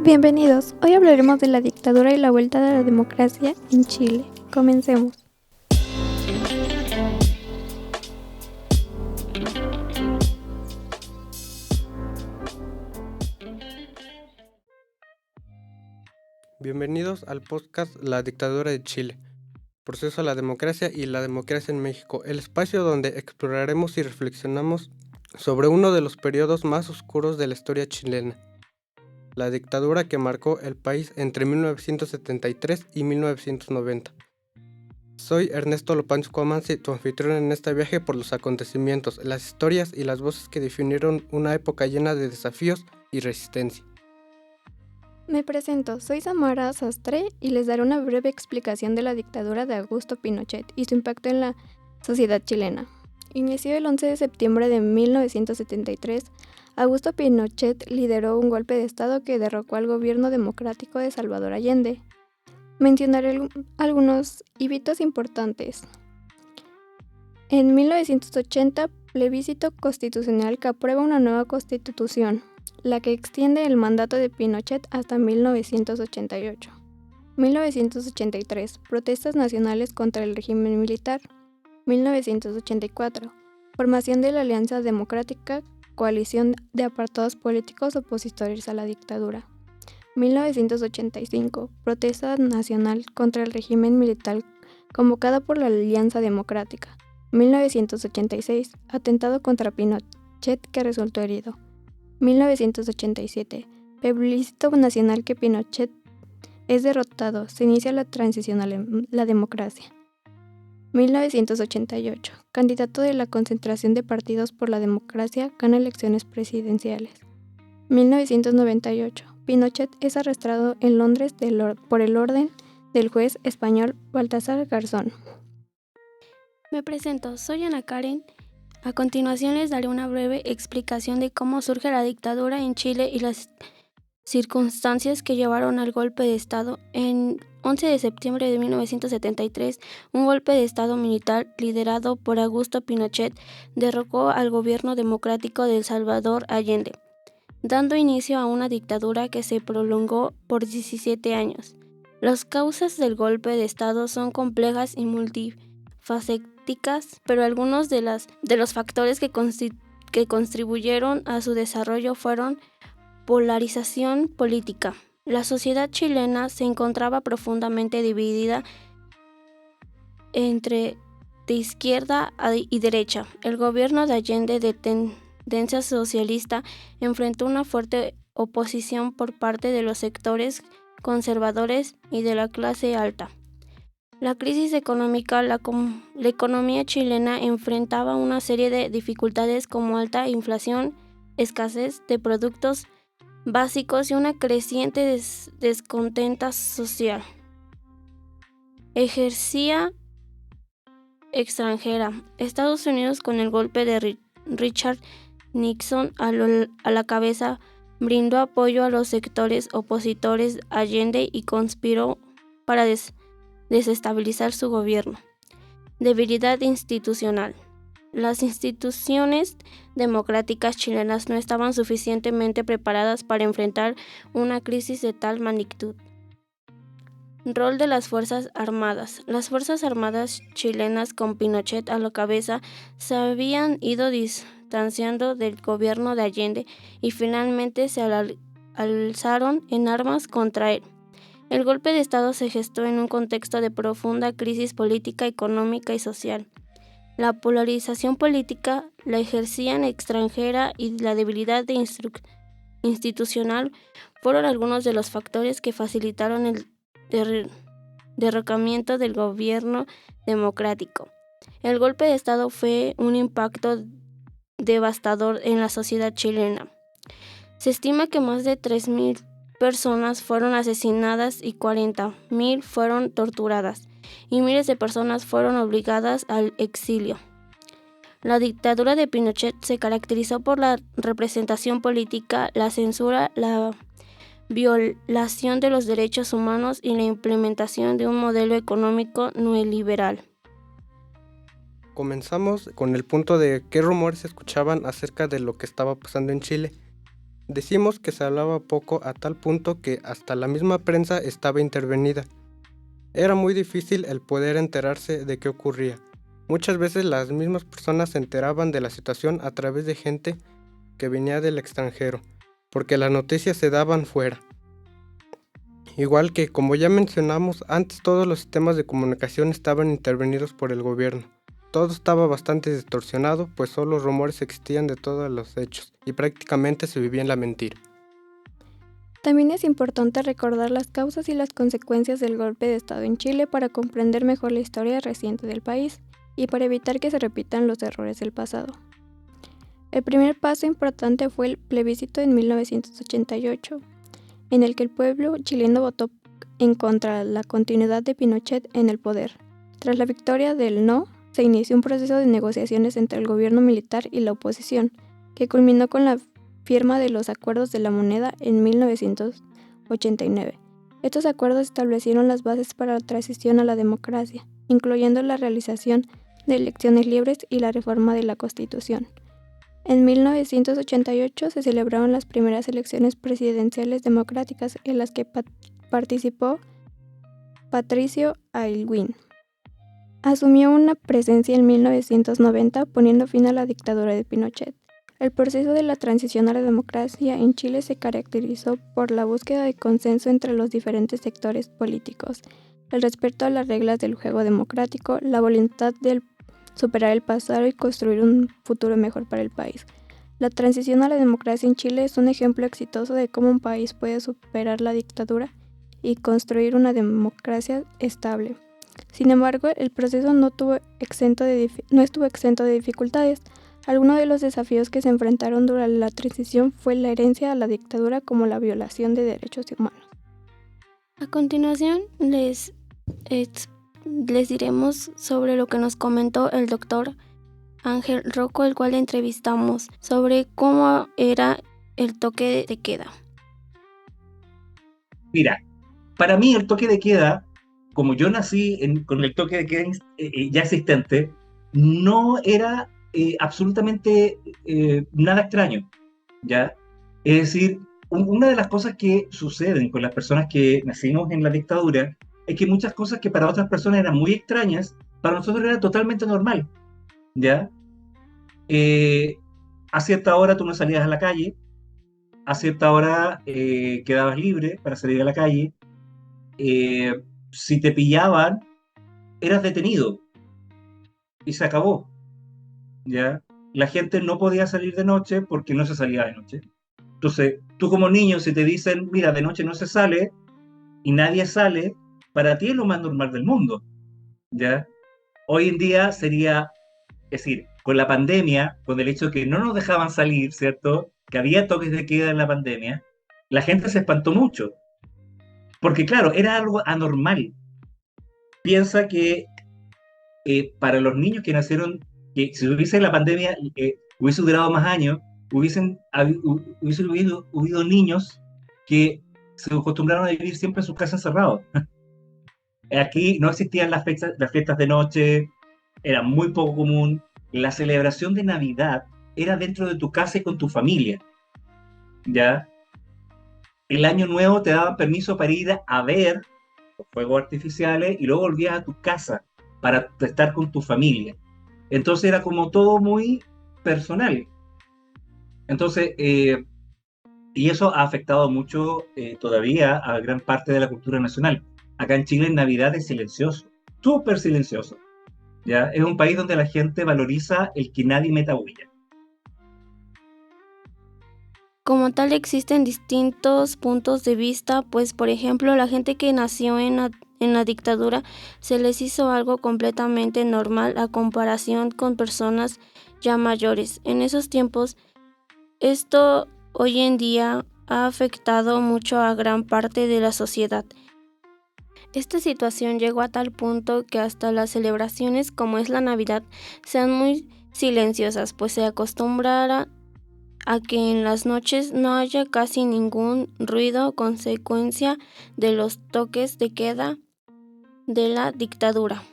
Bienvenidos, hoy hablaremos de la dictadura y la vuelta de la democracia en Chile. Comencemos. Bienvenidos al podcast La dictadura de Chile, proceso a la democracia y la democracia en México, el espacio donde exploraremos y reflexionamos sobre uno de los periodos más oscuros de la historia chilena, la dictadura que marcó el país entre 1973 y 1990. Soy Ernesto Lopancho Comanzi, tu anfitrión en este viaje por los acontecimientos, las historias y las voces que definieron una época llena de desafíos y resistencia. Me presento, soy Samara Sastre y les daré una breve explicación de la dictadura de Augusto Pinochet y su impacto en la sociedad chilena. Inició el 11 de septiembre de 1973. Augusto Pinochet lideró un golpe de Estado que derrocó al gobierno democrático de Salvador Allende. Mencionaré algunos hitos importantes. En 1980, plebiscito constitucional que aprueba una nueva constitución, la que extiende el mandato de Pinochet hasta 1988. 1983, protestas nacionales contra el régimen militar. 1984, formación de la Alianza Democrática, coalición de apartados políticos opositores a la dictadura. 1985, protesta nacional contra el régimen militar convocada por la Alianza Democrática. 1986, atentado contra Pinochet que resultó herido. 1987, plebiscito nacional que Pinochet es derrotado, se inicia la transición a la democracia. 1988, candidato de la concentración de partidos por la democracia gana elecciones presidenciales. 1998, Pinochet es arrestado en Londres por el orden del juez español Baltasar Garzón. Me presento, soy Ana Karen. A continuación les daré una breve explicación de cómo surge la dictadura en Chile y las circunstancias que llevaron al golpe de Estado. En 11 de septiembre de 1973, un golpe de Estado militar liderado por Augusto Pinochet derrocó al gobierno democrático de Salvador Allende, dando inicio a una dictadura que se prolongó por 17 años. Las causas del golpe de Estado son complejas y multifacéticas, pero algunos de los factores que contribuyeron a su desarrollo fueron polarización política. La sociedad chilena se encontraba profundamente dividida entre de izquierda y derecha. El gobierno de Allende, de tendencia socialista, enfrentó una fuerte oposición por parte de los sectores conservadores y de la clase alta. La crisis económica, la economía chilena enfrentaba una serie de dificultades como alta inflación, escasez de productos básicos y una creciente descontenta social. Ejercía extranjera. Estados Unidos, con el golpe de Richard Nixon a la cabeza, brindó apoyo a los sectores opositores a Allende y conspiró para desestabilizar su gobierno. Debilidad institucional. Las instituciones democráticas chilenas no estaban suficientemente preparadas para enfrentar una crisis de tal magnitud. Rol de las Fuerzas Armadas. Las Fuerzas Armadas chilenas, con Pinochet a la cabeza, se habían ido distanciando del gobierno de Allende y finalmente se alzaron en armas contra él. El golpe de Estado se gestó en un contexto de profunda crisis política, económica y social. La polarización política, la ejercían extranjera y la debilidad institucional fueron algunos de los factores que facilitaron el derrocamiento del gobierno democrático. El golpe de Estado fue un impacto devastador en la sociedad chilena. Se estima que más de 3,000 personas fueron asesinadas y 40,000 fueron torturadas, y miles de personas fueron obligadas al exilio. La dictadura de Pinochet se caracterizó por la represión política, la censura, la violación de los derechos humanos y la implementación de un modelo económico neoliberal. Comenzamos con el punto de qué rumores se escuchaban acerca de lo que estaba pasando en Chile. Decimos que se hablaba poco a tal punto que hasta la misma prensa estaba intervenida. Era muy difícil el poder enterarse de qué ocurría. Muchas veces las mismas personas se enteraban de la situación a través de gente que venía del extranjero, porque las noticias se daban fuera. Igual que, como ya mencionamos, antes todos los sistemas de comunicación estaban intervenidos por el gobierno. Todo estaba bastante distorsionado, pues solo rumores existían de todos los hechos, y prácticamente se vivía en la mentira. También es importante recordar las causas y las consecuencias del golpe de Estado en Chile para comprender mejor la historia reciente del país y para evitar que se repitan los errores del pasado. El primer paso importante fue el plebiscito en 1988, en el que el pueblo chileno votó en contra de la continuidad de Pinochet en el poder. Tras la victoria del no, se inició un proceso de negociaciones entre el gobierno militar y la oposición, que culminó con la firma de los Acuerdos de la Moneda en 1989. Estos acuerdos establecieron las bases para la transición a la democracia, incluyendo la realización de elecciones libres y la reforma de la Constitución. En 1988 se celebraron las primeras elecciones presidenciales democráticas en las que participó Patricio Aylwin. Asumió una presencia en 1990 poniendo fin a la dictadura de Pinochet. El proceso de la transición a la democracia en Chile se caracterizó por la búsqueda de consenso entre los diferentes sectores políticos, el respeto a las reglas del juego democrático, la voluntad de superar el pasado y construir un futuro mejor para el país. La transición a la democracia en Chile es un ejemplo exitoso de cómo un país puede superar la dictadura y construir una democracia estable. Sin embargo, el proceso no estuvo exento de dificultades. Algunos de los desafíos que se enfrentaron durante la transición fue la herencia a la dictadura como la violación de derechos humanos. A continuación les diremos sobre lo que nos comentó el doctor Ángel Rocco, el cual entrevistamos sobre cómo era el toque de queda. Mira, para mí el toque de queda, como yo nací con el toque de queda ya existente, no era absolutamente nada extraño, ¿ya? Es decir, una de las cosas que suceden con las personas que nacimos en la dictadura es que muchas cosas que para otras personas eran muy extrañas, para nosotros era totalmente normal, ¿ya? A cierta hora tú no salías a la calle, a cierta hora quedabas libre para salir a la calle, si te pillaban, eras detenido y se acabó, ¿ya? La gente no podía salir de noche porque no se salía de noche. Entonces, tú como niño, si te dicen, mira, de noche no se sale y nadie sale, para ti es lo más normal del mundo, ¿ya? Hoy en día sería, es decir, con la pandemia, con el hecho de que no nos dejaban salir, ¿cierto? Que había toques de queda en la pandemia, la gente se espantó mucho. Porque claro, era algo anormal. Piensa que para los niños que nacieron, que si hubiese la pandemia, hubiese durado más años, hubiese habido niños que se acostumbraron a vivir siempre en sus casas encerrados. Aquí no existían las fiestas de noche, era muy poco común. La celebración de Navidad era dentro de tu casa y con tu familia, ¿ya? El año nuevo te daban permiso para ir a ver los fuegos artificiales y luego volvías a tu casa para estar con tu familia. Entonces era como todo muy personal. Entonces, y eso ha afectado mucho todavía a gran parte de la cultura nacional. Acá en Chile en Navidad es silencioso, súper silencioso, ¿ya? Es un país donde la gente valoriza el que nadie meta bulla. Como tal, existen distintos puntos de vista, pues por ejemplo, la gente que nació en la dictadura se les hizo algo completamente normal a comparación con personas ya mayores. En esos tiempos, esto hoy en día ha afectado mucho a gran parte de la sociedad. Esta situación llegó a tal punto que hasta las celebraciones, como es la Navidad, sean muy silenciosas, pues se acostumbrara a que en las noches no haya casi ningún ruido, consecuencia de los toques de queda de la dictadura.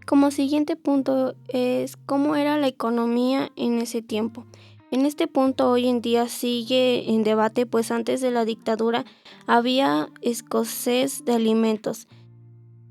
Como siguiente punto es cómo era la economía en ese tiempo. En este punto hoy en día sigue en debate, pues antes de la dictadura había escasez de alimentos,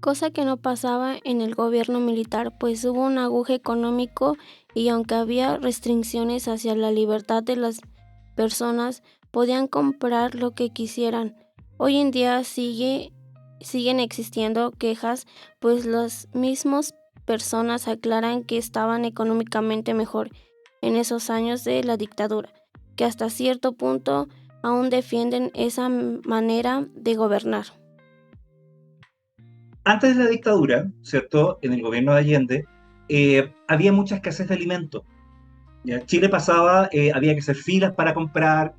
cosa que no pasaba en el gobierno militar, pues hubo un auge económico y aunque había restricciones hacia la libertad de las personas, podían comprar lo que quisieran. Hoy en día siguen existiendo quejas, pues las mismas personas aclaran que estaban económicamente mejor en esos años de la dictadura, que hasta cierto punto aún defienden esa manera de gobernar. Antes de la dictadura, ¿cierto? En el gobierno de Allende, había mucha escasez de alimentos. ¿Ya? Chile pasaba, había que hacer filas para comprar,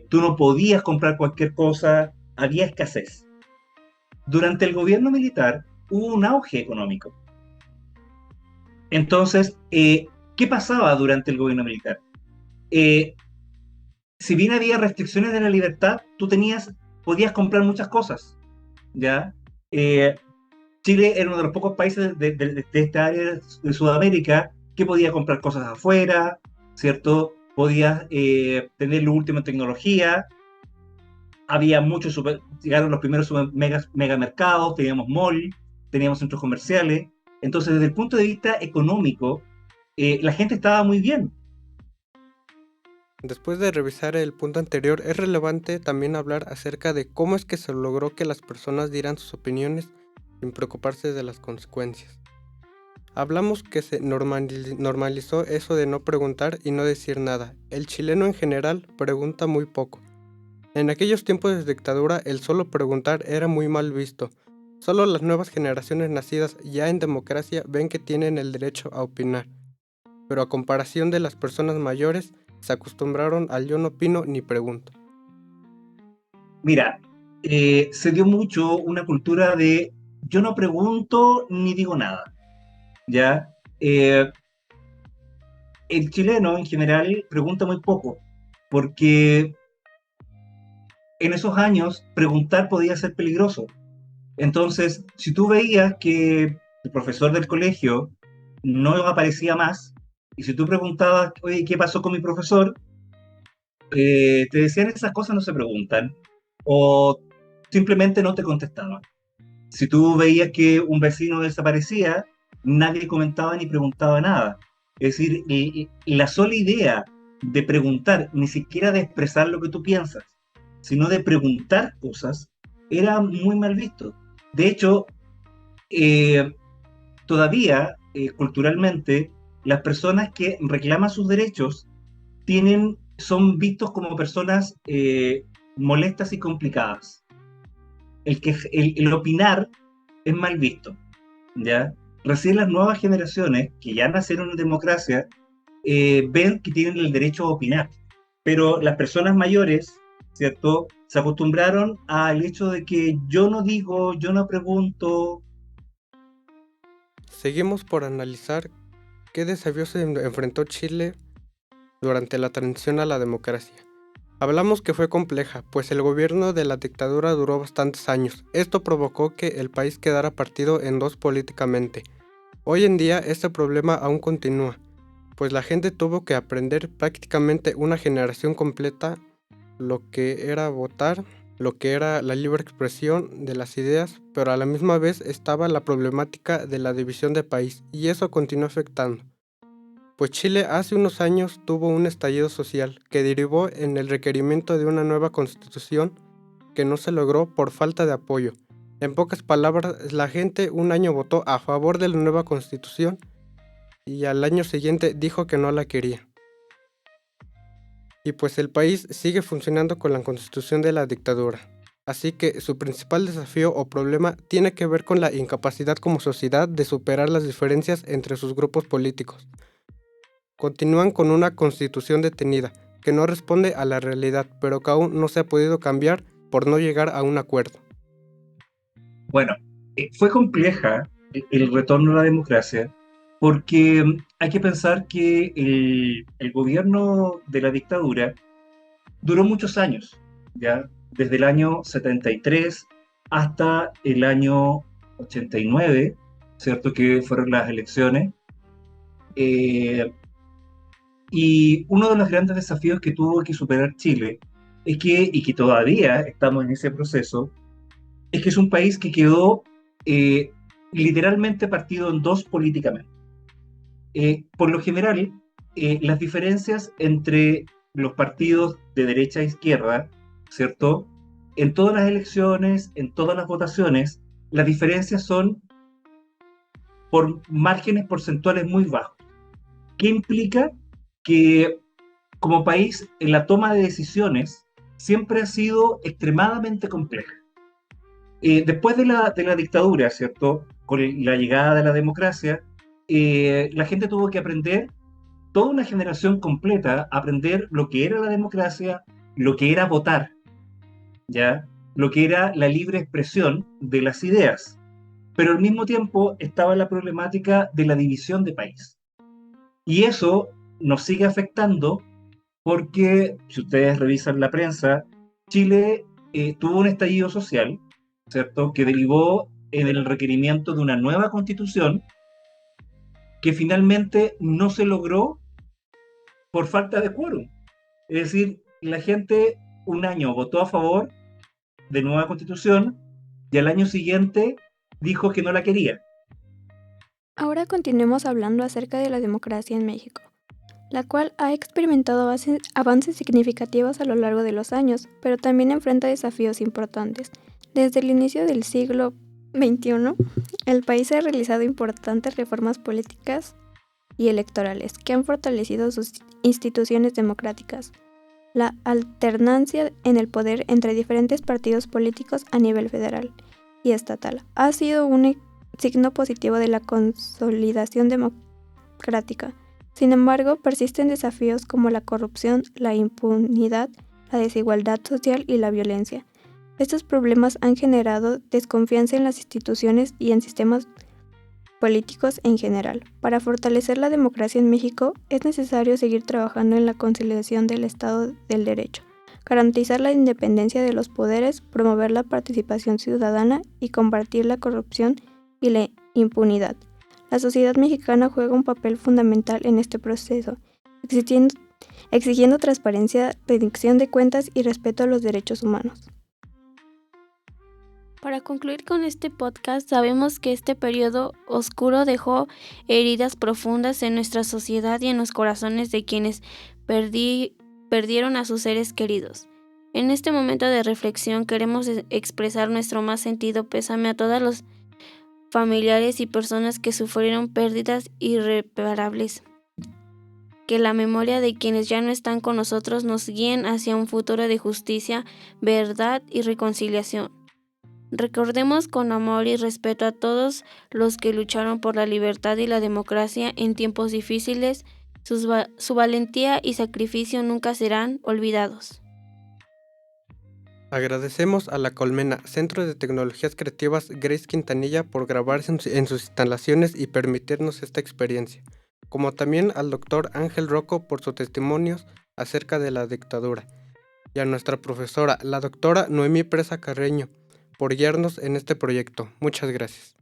tú no podías comprar cualquier cosa, había escasez. Durante el gobierno militar hubo un auge económico. Entonces, ¿qué pasaba durante el gobierno militar? Si bien había restricciones de la libertad, podías comprar muchas cosas, ¿ya? Chile era uno de los pocos países de esta área de Sudamérica que podía comprar cosas afuera, ¿cierto? Podías tener lo último en tecnología, había llegaron los primeros megamercados, teníamos mall, teníamos centros comerciales. Entonces, desde el punto de vista económico, la gente estaba muy bien. Después de revisar el punto anterior, es relevante también hablar acerca de cómo es que se logró que las personas dieran sus opiniones sin preocuparse de las consecuencias. Hablamos que se normalizó eso de no preguntar y no decir nada. El chileno en general pregunta muy poco. En aquellos tiempos de dictadura, el solo preguntar era muy mal visto. Solo las nuevas generaciones nacidas ya en democracia ven que tienen el derecho a opinar. Pero a comparación de las personas mayores, se acostumbraron al yo no opino ni pregunto. Mira, se dio mucho una cultura de yo no pregunto ni digo nada, ¿ya? El chileno en general pregunta muy poco, porque en esos años preguntar podía ser peligroso. Entonces, si tú veías que el profesor del colegio no aparecía más, y si tú preguntabas, oye, ¿qué pasó con mi profesor? Te decían esas cosas no se preguntan, o simplemente no te contestaban. Si tú veías que un vecino desaparecía, nadie comentaba ni preguntaba nada. Es decir, la sola idea de preguntar, ni siquiera de expresar lo que tú piensas, sino de preguntar cosas, era muy mal visto. De hecho, todavía, culturalmente, las personas que reclaman sus derechos son vistos como personas molestas y complicadas. El opinar es mal visto, ¿ya? Recién las nuevas generaciones, que ya nacieron en democracia, ven que tienen el derecho a opinar, pero las personas mayores, ¿cierto?, se acostumbraron al hecho de que yo no digo, yo no pregunto. Seguimos por analizar qué desafíos se enfrentó Chile durante la transición a la democracia. Hablamos que fue compleja, pues el gobierno de la dictadura duró bastantes años. Esto provocó que el país quedara partido en dos políticamente. Hoy en día este problema aún continúa, pues la gente tuvo que aprender prácticamente una generación completa lo que era votar, lo que era la libre expresión de las ideas, pero a la misma vez estaba la problemática de la división de país, y eso continuó afectando. Pues Chile hace unos años tuvo un estallido social que derivó en el requerimiento de una nueva constitución que no se logró por falta de apoyo. En pocas palabras, la gente un año votó a favor de la nueva constitución y al año siguiente dijo que no la quería. Y pues el país sigue funcionando con la constitución de la dictadura. Así que su principal desafío o problema tiene que ver con la incapacidad como sociedad de superar las diferencias entre sus grupos políticos. Continúan con una constitución detenida, que no responde a la realidad, pero que aún no se ha podido cambiar por no llegar a un acuerdo. Bueno, fue compleja el retorno a la democracia, porque hay que pensar que el gobierno de la dictadura duró muchos años, ¿ya? Desde el año 73 hasta el año 89, ¿cierto? Que fueron las elecciones. Y uno de los grandes desafíos que tuvo que superar Chile es que, y que todavía estamos en ese proceso, es que es un país que quedó literalmente partido en dos políticamente. Por lo general, las diferencias entre los partidos de derecha e izquierda, ¿cierto? En todas las elecciones, en todas las votaciones, las diferencias son por márgenes porcentuales muy bajos. ¿Qué implica? Que como país, en la toma de decisiones siempre ha sido extremadamente compleja. Después de la dictadura, ¿cierto? Con la llegada de la democracia, la gente tuvo que aprender, toda una generación completa, aprender lo que era la democracia, lo que era votar, ¿ya? Lo que era la libre expresión de las ideas. Pero al mismo tiempo estaba la problemática de la división de país. Y eso nos sigue afectando porque, si ustedes revisan la prensa, Chile tuvo un estallido social, ¿cierto?, que derivó en el requerimiento de una nueva constitución que finalmente no se logró por falta de quórum. Es decir, la gente un año votó a favor de nueva constitución y al año siguiente dijo que no la quería. Ahora continuemos hablando acerca de la democracia en México, la cual ha experimentado avances significativos a lo largo de los años, pero también enfrenta desafíos importantes. Desde el inicio del siglo XXI, el país ha realizado importantes reformas políticas y electorales que han fortalecido sus instituciones democráticas. La alternancia en el poder entre diferentes partidos políticos a nivel federal y estatal ha sido un signo positivo de la consolidación democrática. Sin embargo, persisten desafíos como la corrupción, la impunidad, la desigualdad social y la violencia. Estos problemas han generado desconfianza en las instituciones y en sistemas políticos en general. Para fortalecer la democracia en México, es necesario seguir trabajando en la consolidación del Estado del Derecho, garantizar la independencia de los poderes, promover la participación ciudadana y combatir la corrupción y la impunidad. La sociedad mexicana juega un papel fundamental en este proceso, exigiendo transparencia, rendición de cuentas y respeto a los derechos humanos. Para concluir con este podcast, sabemos que este periodo oscuro dejó heridas profundas en nuestra sociedad y en los corazones de quienes perdieron a sus seres queridos. En este momento de reflexión queremos expresar nuestro más sentido pésame a todos los familiares y personas que sufrieron pérdidas irreparables. Que la memoria de quienes ya no están con nosotros nos guíen hacia un futuro de justicia, verdad y reconciliación. Recordemos con amor y respeto a todos los que lucharon por la libertad y la democracia en tiempos difíciles. Su valentía y sacrificio nunca serán olvidados. Agradecemos a La Colmena, Centro de Tecnologías Creativas Grace Quintanilla, por grabarse en sus instalaciones y permitirnos esta experiencia, como también al Dr. Ángel Rocco por sus testimonios acerca de la dictadura, y a nuestra profesora, la doctora Noemí Presa Carreño, por guiarnos en este proyecto. Muchas gracias.